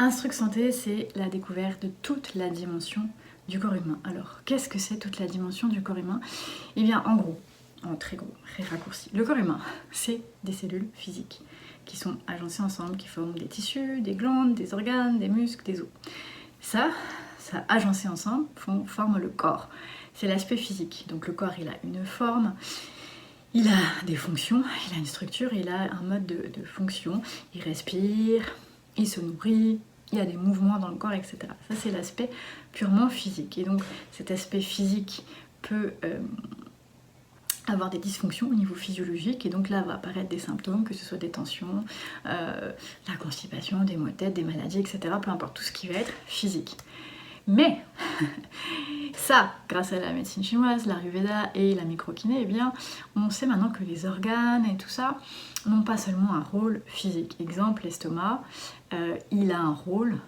Instruc Santé, c'est la découverte de toute la dimension du corps humain. Alors, qu'est-ce que c'est toute la dimension du corps humain? Eh bien, en gros, en très gros, très raccourci, le corps humain, c'est des cellules physiques qui sont agencées ensemble, qui forment des tissus, des glandes, des organes, des muscles, des os. Ça agencé ensemble, forme le corps. C'est l'aspect physique. Donc le corps, il a une forme, il a des fonctions, il a une structure, il a un mode de fonction. Il respire, il se nourrit, il y a des mouvements dans le corps, etc. Ça, c'est l'aspect purement physique. Et donc, cet aspect physique peut avoir des dysfonctions au niveau physiologique, et donc là va apparaître des symptômes, que ce soit des tensions, la constipation, des maux de tête, des maladies, etc. Peu importe, tout ce qui va être physique. Mais ça, grâce à la médecine chinoise, l'Ayurveda et la microkiné, eh bien, on sait maintenant que les organes et tout ça n'ont pas seulement un rôle physique. Exemple, l'estomac, il a un rôle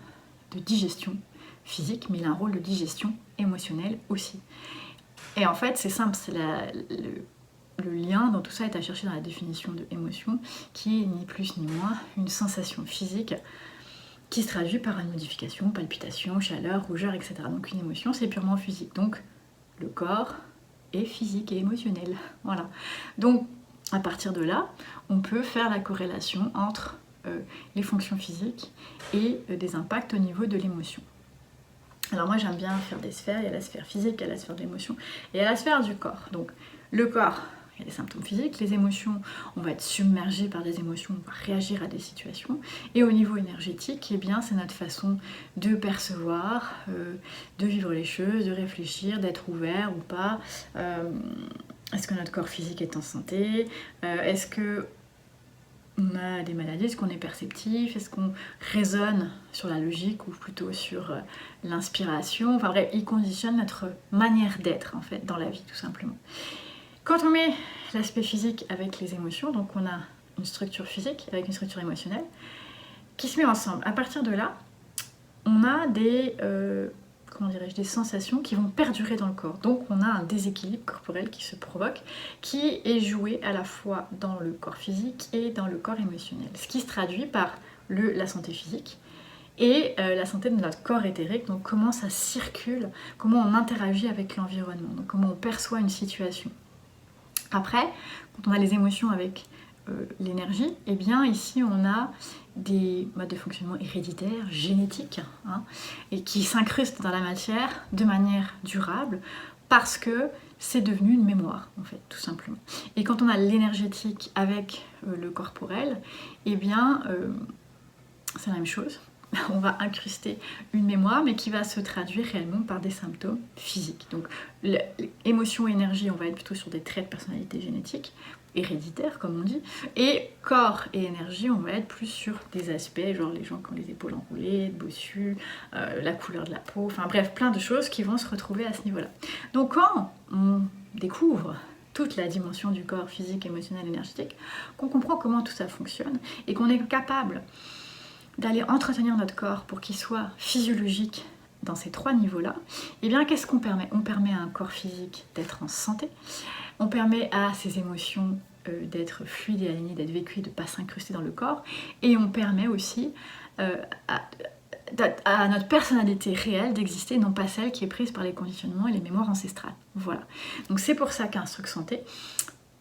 de digestion physique, mais il a un rôle de digestion émotionnelle aussi. Et en fait, c'est simple, c'est le lien dans tout ça est à chercher dans la définition de émotion, qui est ni plus ni moins une sensation physique qui se traduit par une modification, palpitation, chaleur, rougeur, etc. Donc une émotion, c'est purement physique. Donc le corps est physique et émotionnel. Voilà. Donc à partir de là, on peut faire la corrélation entre les fonctions physiques et des impacts au niveau de l'émotion. Alors moi j'aime bien faire des sphères, il y a la sphère physique, il y a la sphère de l'émotion, et il y a la sphère du corps. Donc le corps, il y a des symptômes physiques, les émotions, on va être submergé par des émotions, on va réagir à des situations. Et au niveau énergétique, eh bien c'est notre façon de percevoir, de vivre les choses, de réfléchir, d'être ouvert ou pas. Est-ce que notre corps physique est en santé? Est-ce que on a des maladies, est-ce qu'on est perceptif, est-ce qu'on raisonne sur la logique ou plutôt sur l'inspiration? Enfin bref, il conditionne notre manière d'être en fait dans la vie tout simplement. Quand on met l'aspect physique avec les émotions, donc on a une structure physique avec une structure émotionnelle qui se met ensemble. À partir de là, on a des sensations qui vont perdurer dans le corps. Donc on a un déséquilibre corporel qui se provoque, qui est joué à la fois dans le corps physique et dans le corps émotionnel. Ce qui se traduit par la santé physique et la santé de notre corps éthérique, donc comment ça circule, comment on interagit avec l'environnement, donc comment on perçoit une situation. Après, quand on a les émotions avec l'énergie, eh bien ici on a des modes de fonctionnement héréditaires, génétiques, et qui s'incrustent dans la matière de manière durable parce que c'est devenu une mémoire, en fait, tout simplement. Et quand on a l'énergétique avec le corporel, eh bien c'est la même chose. On va incruster une mémoire, mais qui va se traduire réellement par des symptômes physiques. Donc, émotion, énergie, on va être plutôt sur des traits de personnalité génétique, héréditaires, comme on dit. Et corps et énergie, on va être plus sur des aspects, genre les gens qui ont les épaules enroulées, bossus, la couleur de la peau, enfin bref, plein de choses qui vont se retrouver à ce niveau-là. Donc, quand on découvre toute la dimension du corps physique, émotionnel, énergétique, qu'on comprend comment tout ça fonctionne et qu'on est capable d'aller entretenir notre corps pour qu'il soit physiologique dans ces trois niveaux-là, eh bien qu'est-ce qu'on permet? On permet à un corps physique d'être en santé, on permet à ses émotions d'être fluides et alignées, d'être vécues, de ne pas s'incruster dans le corps, et on permet aussi à notre personnalité réelle d'exister, non pas celle qui est prise par les conditionnements et les mémoires ancestrales. Voilà. Donc c'est pour ça qu'Instruc Santé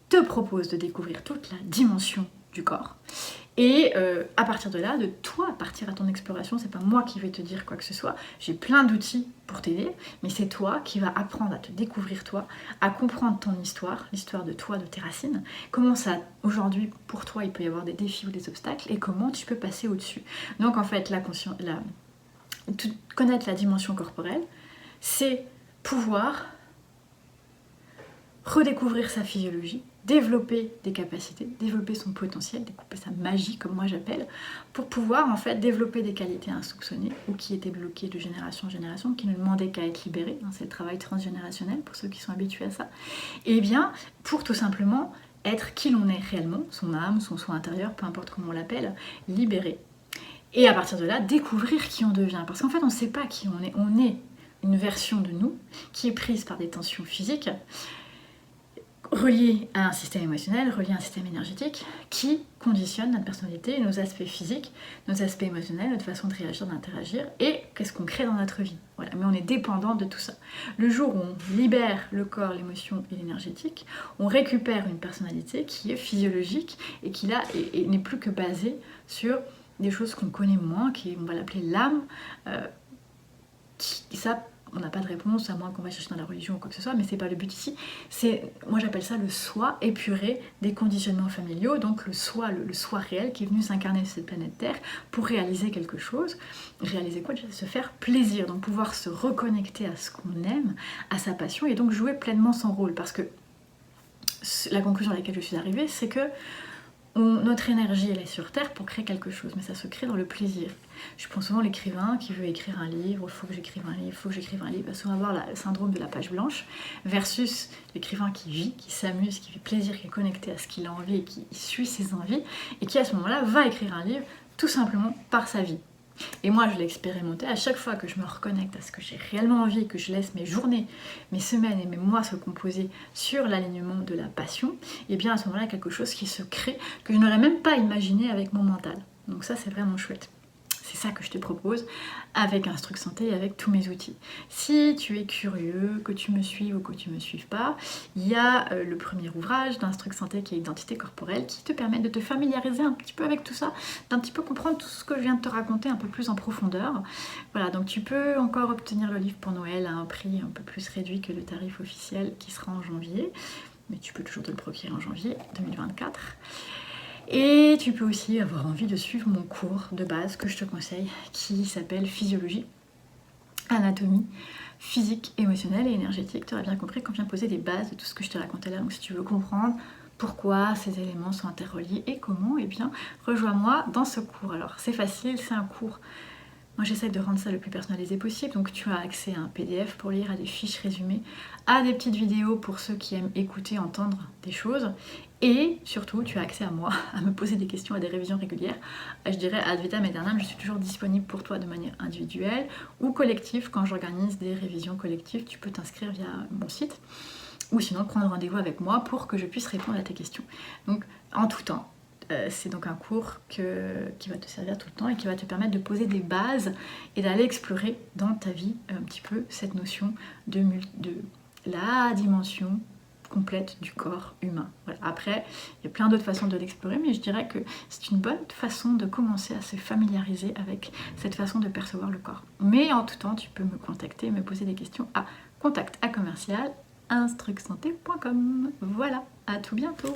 te propose de découvrir toute la dimension du corps. Et à partir de là, de toi partir à ton exploration, c'est pas moi qui vais te dire quoi que ce soit, j'ai plein d'outils pour t'aider, mais c'est toi qui vas apprendre à te découvrir toi, à comprendre ton histoire, l'histoire de toi, de tes racines, comment ça, aujourd'hui, pour toi, il peut y avoir des défis ou des obstacles, et comment tu peux passer au-dessus. Donc en fait, connaître la dimension corporelle, c'est pouvoir redécouvrir sa physiologie, développer des capacités, développer son potentiel, développer sa magie, comme moi j'appelle, pour pouvoir en fait développer des qualités insoupçonnées ou qui étaient bloquées de génération en génération, qui ne demandaient qu'à être libérées, c'est le travail transgénérationnel pour ceux qui sont habitués à ça, et bien pour tout simplement être qui l'on est réellement, son âme, son soi intérieur, peu importe comment on l'appelle, libéré. Et à partir de là, découvrir qui on devient, parce qu'en fait on ne sait pas qui on est une version de nous qui est prise par des tensions physiques, relié à un système émotionnel, relié à un système énergétique qui conditionne notre personnalité, nos aspects physiques, nos aspects émotionnels, notre façon de réagir, d'interagir et qu'est-ce qu'on crée dans notre vie. Voilà, mais on est dépendant de tout ça. Le jour où on libère le corps, l'émotion et l'énergétique, on récupère une personnalité qui est physiologique et qui là et n'est plus que basée sur des choses qu'on connaît moins, qui on va l'appeler l'âme. Ça, on n'a pas de réponse, à moins qu'on va chercher dans la religion ou quoi que ce soit, mais c'est pas le but ici. Moi j'appelle ça le soi épuré des conditionnements familiaux, donc le soi réel qui est venu s'incarner sur cette planète Terre pour réaliser quelque chose. Réaliser quoi? Déjà, se faire plaisir, donc pouvoir se reconnecter à ce qu'on aime, à sa passion, et donc jouer pleinement son rôle. Parce que la conclusion à laquelle je suis arrivée, c'est que notre énergie, elle est sur Terre pour créer quelque chose, mais ça se crée dans le plaisir. Je prends souvent l'écrivain qui veut écrire un livre, il faut que j'écrive un livre, il faut que j'écrive un livre, il va souvent avoir le syndrome de la page blanche, versus l'écrivain qui vit, qui s'amuse, qui fait plaisir, qui est connecté à ce qu'il a envie et qui suit ses envies, et qui à ce moment-là va écrire un livre tout simplement par sa vie. Et moi je l'ai expérimenté, à chaque fois que je me reconnecte à ce que j'ai réellement envie, que je laisse mes journées, mes semaines et mes mois se composer sur l'alignement de la passion, et bien à ce moment-là il y a quelque chose qui se crée que je n'aurais même pas imaginé avec mon mental. Donc ça c'est vraiment chouette. C'est ça que je te propose avec Instruct Santé et avec tous mes outils. Si tu es curieux, que tu me suives ou que tu ne me suives pas, il y a le premier ouvrage d'Instruct Santé qui est Identité corporelle qui te permet de te familiariser un petit peu avec tout ça, d'un petit peu comprendre tout ce que je viens de te raconter un peu plus en profondeur. Voilà, donc tu peux encore obtenir le livre pour Noël à un prix un peu plus réduit que le tarif officiel qui sera en janvier, mais tu peux toujours te le procurer en janvier 2024. Et tu peux aussi avoir envie de suivre mon cours de base que je te conseille qui s'appelle Physiologie, Anatomie, Physique, Émotionnelle et Énergétique. Tu auras bien compris qu'on vient poser les bases de tout ce que je te racontais là. Donc si tu veux comprendre pourquoi ces éléments sont interreliés et comment, eh bien rejoins-moi dans ce cours. Alors c'est facile, c'est un cours. Moi j'essaie de rendre ça le plus personnalisé possible, donc tu as accès à un PDF pour lire, à des fiches résumées, à des petites vidéos pour ceux qui aiment écouter, entendre des choses, et surtout tu as accès à moi, à me poser des questions, à des révisions régulières. Je dirais ad vitam aeternam, je suis toujours disponible pour toi de manière individuelle ou collective. Quand j'organise des révisions collectives, tu peux t'inscrire via mon site, ou sinon prendre rendez-vous avec moi pour que je puisse répondre à tes questions. Donc en tout temps. C'est donc un cours qui va te servir tout le temps et qui va te permettre de poser des bases et d'aller explorer dans ta vie un petit peu cette notion de la dimension complète du corps humain. Voilà. Après, il y a plein d'autres façons de l'explorer, mais je dirais que c'est une bonne façon de commencer à se familiariser avec cette façon de percevoir le corps. Mais en tout temps, tu peux me contacter, me poser des questions à contact@instructsanté.com. Voilà, à tout bientôt.